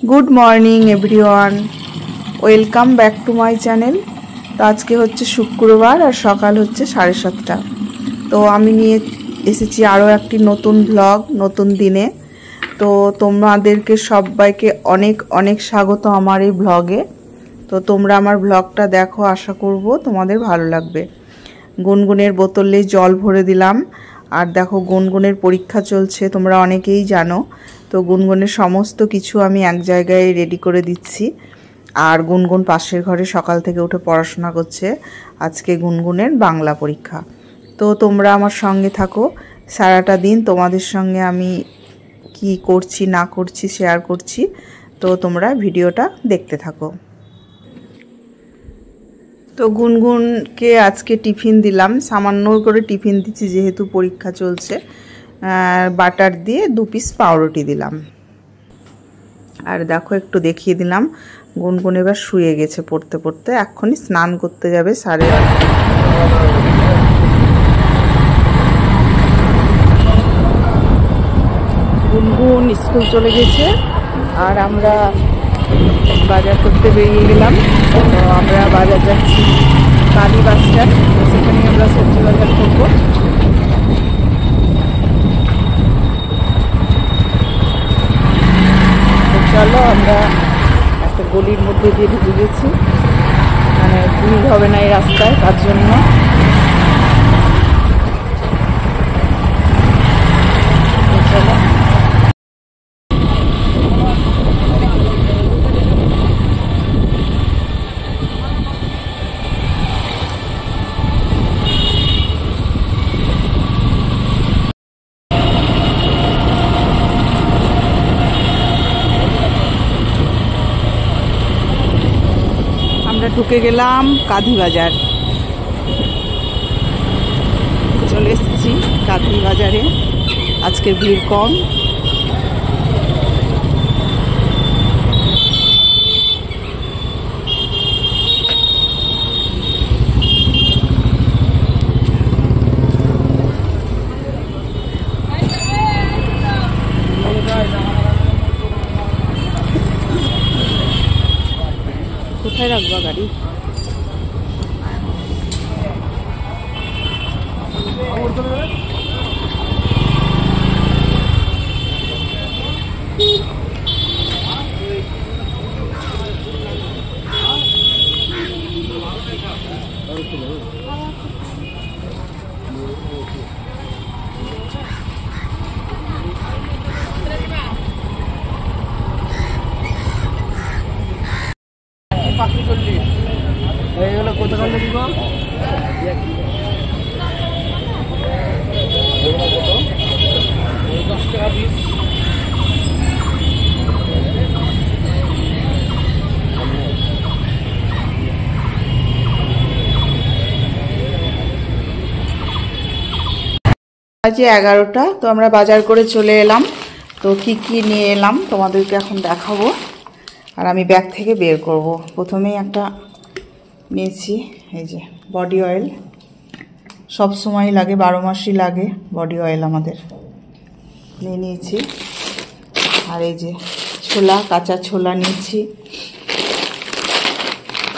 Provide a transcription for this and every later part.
Good morning everyone welcome back to my channel. तो आज के होच्छे शुक्रवार और सकाल होच्छे 7:30। तो आमी निये एसेछि आरो एकटी नतून ब्लग नतून दिने। तो तोमादेरके सबाइके अनेक अनेक स्वागत आमार एई ब्लगे। तो तोमरा आमार ब्लगटा देखो, आशा करब तोमादेर भालो लागबे। गुनगुनेर बोतले जल भरे दिलाम। और देखो गुनगुनेर परीक्षा चलছে, তোমরা অনেকেই জানো। तो गुनगुनेर समस्त किछु आमी एक জায়গায় रेडी करे दिচ্ছি। আর गुनगुन पाশের ঘরে সকাল থেকে উঠে পড়াশোনা করছে। আজকে গুনগুনের বাংলা পরীক্ষা। তো তোমরা আমার সঙ্গে থাকো, সারাটা দিন তোমাদের সঙ্গে আমি কি করছি না করছি শেয়ার করছি। তো তোমরা ভিডিওটা দেখতে থাকো। तो गुनगुन के आज के टिफिन दिलाम, सामान्य करे टिफिन दिচ্ছি जेहेतु परीक्षा चलছে। बाटार दिए 2 पिस पाउरुटी दिलाम। और देखो एकटू देखिए दिलाम गुनगुन एबार शुए गेছে पढ़ते पढ़ते, एखोनी स्नान करते जाबे 8:30। गुनगुन स्कूल चले गेছে और আমরা बाजार करते बेरिये गेलाम। तो আমরা बाजार যাচ্ছি কালী বাস স্ট্যান্ড, সেখানে আমরা সবজি বাজার করব। তো চলো, আমরা একটা গলির মধ্যে দিয়ে ঢুকে গেছি, মানে ভিড় হবে না এই রাস্তায়, তার জন্য। চলো ঢুকে গেলাম কাঁধি বাজার। চলে এসেছি কাঁধি বাজারে, আজকে ভিড় কম। কোথায় রাখবা গাড়ি? आज 11টা। तो আমরা বাজার করে চলে এলাম। তো কি কি নিয়ে এলাম তোমাদেরকে এখন দেখাবো, আর আমি ব্যাগ থেকে বের করব। প্রথমেই একটা নিয়েছি এই যে বডি অয়েল, সব সময় লাগে, 12 মাসই লাগে বডি অয়েল আমাদের, নিয়ে নিয়েছি। আর এই যে ছোলা, কাঁচা ছোলা নিয়েছি,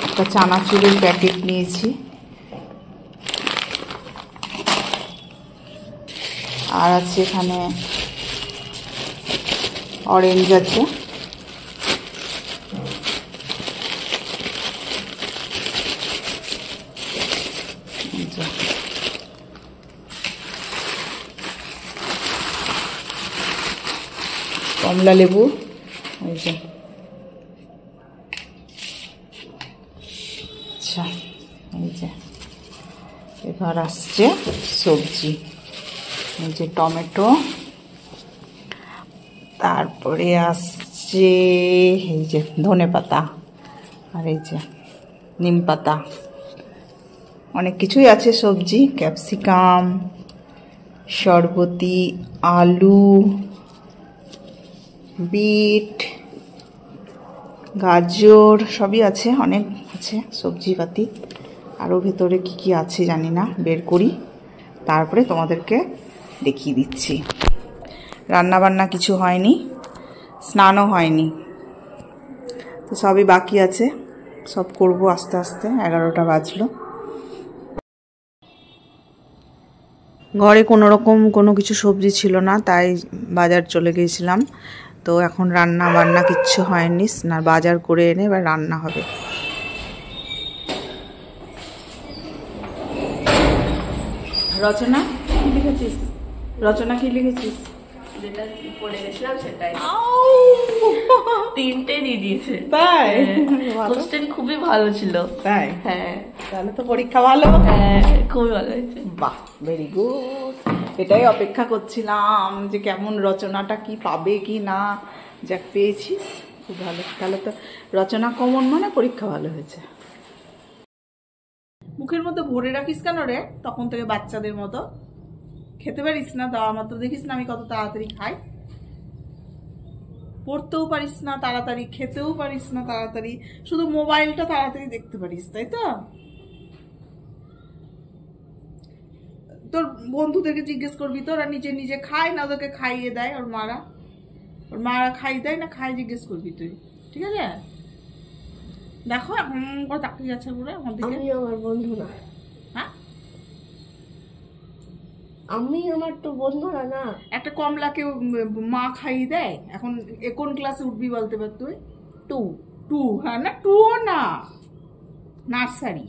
একটা চানাচুরের প্যাকেট নিয়েছি, আর আছে এখানে অরেঞ্জ আছে, কমলা লেবু, এই যে। আচ্ছা, এই যে এবার আসছে সবজি, এই যে টমেটো, তারপরে আসছে এই যে ধনে পাতা, আর এই যে নিম পাতা, অনেক কিছুই আছে সবজি, ক্যাপসিকাম, শরবতি, আলু, বিট, গাজর, সবই আছে, অনেক আছে সবজিপাতি। আরও ভেতরে কি কি আছে জানি না, বের করি তারপরে তোমাদেরকে দেখিয়ে দিচ্ছি। রান্না বান্না কিছু হয়নি, স্নানও হয়নি, তো সবই বাকি আছে, সব করব আস্তে আস্তে। 11টা বাজলো। ঘরে কোনো রকম কোনো কিছু সবজি ছিল না, তাই বাজার চলে গিয়েছিলাম। তো এখন রান্না বান্না কিচ্ছু হয়নি, না বাজার করে এনে এবার রান্না হবে। রচনা কি লিখেছিস? রচনা কি লিখেছিস? যেটা পড়ে গেছিলাম সেটাই 3টে দিয়ে দিয়েছে। তাই? কোশ্চেন খুবই ভালো ছিল। তাই? হ্যাঁ, তাহলে তো পরীক্ষা ভালো। হ্যাঁ খুবই ভালো হয়েছে। বাহ, ভেরি গুড। এটাই অপেক্ষা করছিলাম যে কেমন রচনাটা, কি পাবে কি না। যাক, পেয়েছিস, খুব ভালো। তাহলে তো রচনা কমন মানে পরীক্ষা ভালো হয়েছে। মুখের মধ্যে ভরে রাখিস কেন রে? তখন থেকে বাচ্চাদের মতো খেতে পারিস না? দেওয়া মাত্র দেখিস না আমি কত তাড়াতাড়ি খাই। পড়তেও পারিস না তাড়াতাড়ি, খেতেও পারিস না তাড়াতাড়ি, শুধু মোবাইলটা তাড়াতাড়ি দেখতে পারিস, তাই তো? তোর বন্ধুদেরকে জিজ্ঞেস করবি তো, ওরা নিজে নিজে খায় না ওদেরকে খাইয়ে দেয় ওর মারা খাইয়ে দেয় না খায়, জিজ্ঞেস করবি তুই, ঠিক আছে? দেখো এখন তাকিয়ে যাচ্ছে পুরো আমার দিকে। আমি আমার বন্ধু না। হ্যাঁ, আমি আমার তো বন্ধুরা না। একটা কমলাকে মা খাইয়ে দেয়। এখন কোন ক্লাসে উঠবি বলতে পার তুই? 2। হ্যাঁ না, 2 না, নার্সারি।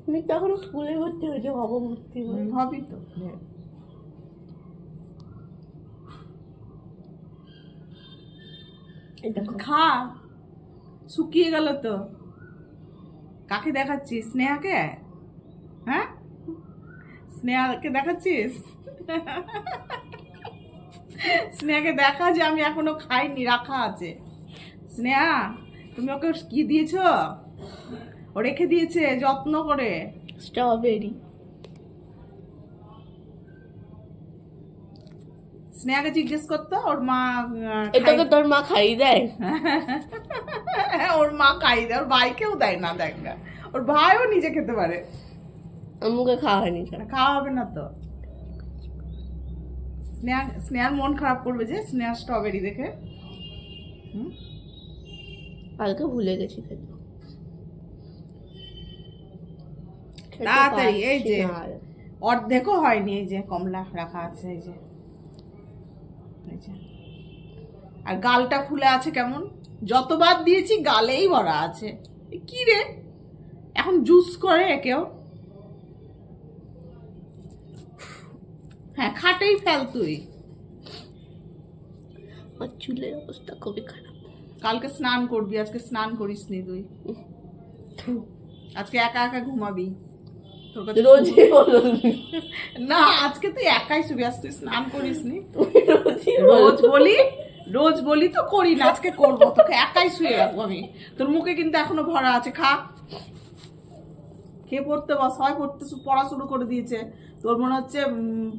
আমি তো এখন স্কুলে ভর্তি হয়েছে, হব ভর্তি হবি তো। খা, শুকিয়ে গেল তো। কাকে দেখাচ্ছিস? স্নেহাকে? হ্যাঁ, স্নেহাকে দেখাচ্ছিস? স্নেহাকে দেখা যে আমি এখনো খাইনি, রাখা আছে। স্নেহা, তুমি ওকে কি দিয়েছো? ও রেখে দিয়েছে যত্ন করে স্ট্রবেরি। স্নেহাকে জিজ্ঞেস করতো ওর মা এটাকে তোর মা খাইয়ে দেয়? ওর মা খাই দেয়, ওর ভাইকেও দেয় না। দেখ, ওর ভাইও নিজে খেতে পারে। মুখে খাওয়া হয়নি, খাওয়া হবে না তো। স্নেহার মন খারাপ করবে যে স্নেহা স্ট্রবেরি দেখে। কালকে ভুলে গেছি খেতে। তাড়াতাড়ি, এই যে অর্ধেকও হয়নি, এই যে কমলা রাখা আছে, এই যে আর গালটা ফুলে আছে কেমন, যতবার দিয়েছি গালেই ভরা আছে। কি রে, এখন জুস করে কেউ? হ্যাঁ, খাটেই ফেল তুই। আমার চুলের অবস্থা খুবই খারাপ। কালকে স্নান করবি, আজকে স্নান করিস নি তুই। আজকে একা একা ঘুমাবি। না, আজকে তুই একাই শুবি, আজ তুই স্নান করিস নি। রোজ বলি তো করি না, আজকে করবো। তোকে একাই শুয়ে রাখবো আমি। তোর মুখে কিন্তু এখনো ভরা আছে, খা। খেয়ে পড়তে বস। হয় পড়া শুরু করে দিয়েছে। তোর মনে হচ্ছে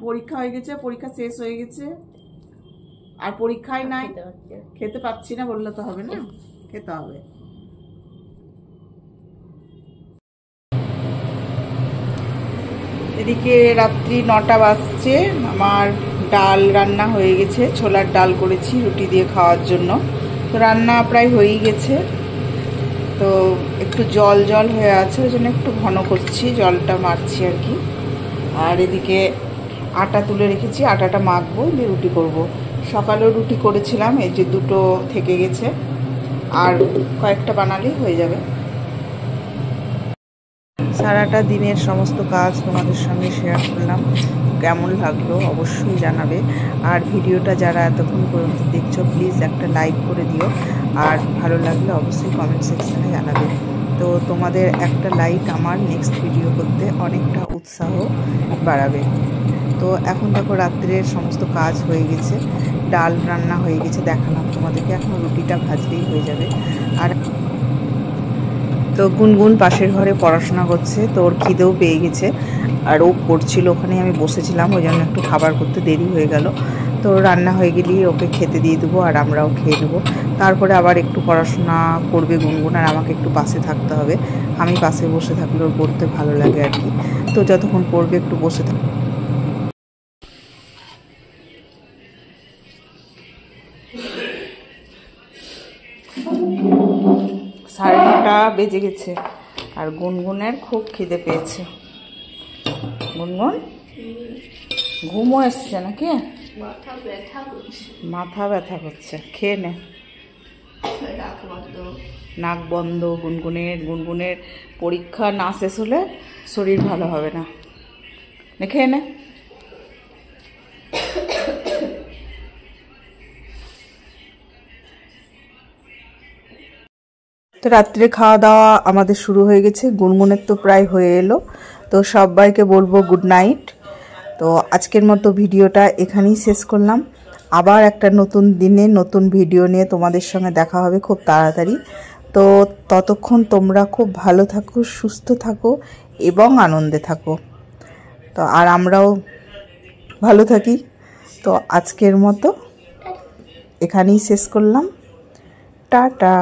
পরীক্ষা হয়ে গেছে, পরীক্ষা শেষ হয়ে গেছে, আর পরীক্ষাই নাই। খেতে পাচ্ছি না বললে তো হবে না, খেতে হবে। এদিকে রাত্রি 9টা বাজছে। আমার ডাল রান্না হয়ে গেছে, ছোলার ডাল করেছি রুটি দিয়ে খাওয়ার জন্য। তো রান্না প্রায় হয়েই গেছে। তো একটু জল জল হয়ে আছে, ওই জন্য একটু ঘন করছি, জলটা মারছি আর কি। আর এদিকে আটা তুলে রেখেছি, আটাটা মাখবো, দিয়ে রুটি করব। সকালেও রুটি করেছিলাম, এই যে 2টো থেকে গেছে, আর কয়েকটা বানালেই হয়ে যাবে। সারাটা দিনের সমস্ত কাজ তোমাদের সঙ্গে শেয়ার করলাম। কেমন লাগলো অবশ্যই জানাবে। আর ভিডিওটা যারা এতক্ষণ পর্যন্ত দেখছো, প্লিজ একটা লাইক করে দিও। আর ভালো লাগলে অবশ্যই কমেন্ট সেকশানে জানাবে। তো তোমাদের একটা লাইক আমার নেক্সট ভিডিও করতে অনেকটা উৎসাহ বাড়াবে। তো এখন দেখো রাত্রের সমস্ত কাজ হয়ে গেছে, ডাল রান্না হয়ে গেছে, দেখালাম তোমাদেরকে। এখন রুটিটা ভাজলেই হয়ে যাবে। আর তো গুনগুন পাশের ঘরে পড়াশোনা করছে, তো ওর খিদেও পেয়ে গেছে, আর ও পড়ছিল, ওখানে আমি বসেছিলাম, ওই জন্য একটু খাবার করতে দেরি হয়ে গেল। তো রান্না হয়ে গেলেই ওকে খেতে দিয়ে দেবো, আর আমরাও খেয়ে নেবো। তারপরে আবার একটু পড়াশোনা করবে গুনগুন, আর আমাকে একটু পাশে থাকতে হবে। আমি পাশে বসে থাকলে ওর পড়তে ভালো লাগে আর কি। তো যতক্ষণ পড়বে একটু বসে থাকবে। 9:30 বেজে গেছে আর গুনগুনের খুব খিদে পেয়েছে। গুনগুন ঘুমও এসছে নাকি? মাথা ব্যথা করছে, খেয়ে নে। নাক বন্ধ গুনগুনের পরীক্ষা না শেষ হলে শরীর ভালো হবে না। খেয়ে নে। তো রাত্রে খাওয়া দাওয়া আমাদের শুরু হয়ে গেছে, গুনগুনের তো প্রায় হয়ে এলো। তো সবাইকে বলবো গুড নাইট। তো আজকের মতো ভিডিওটা এখানেই শেষ করলাম। আবার একটা নতুন দিনে নতুন ভিডিও নিয়ে তোমাদের সঙ্গে দেখা হবে খুব তাড়াতাড়ি। তো ততক্ষণ তোমরা খুব ভালো থাকো, সুস্থ থাকো এবং আনন্দে থাকো। তো আর আমরাও ভালো থাকি। তো আজকের মতো এখানেই শেষ করলাম। টাটা।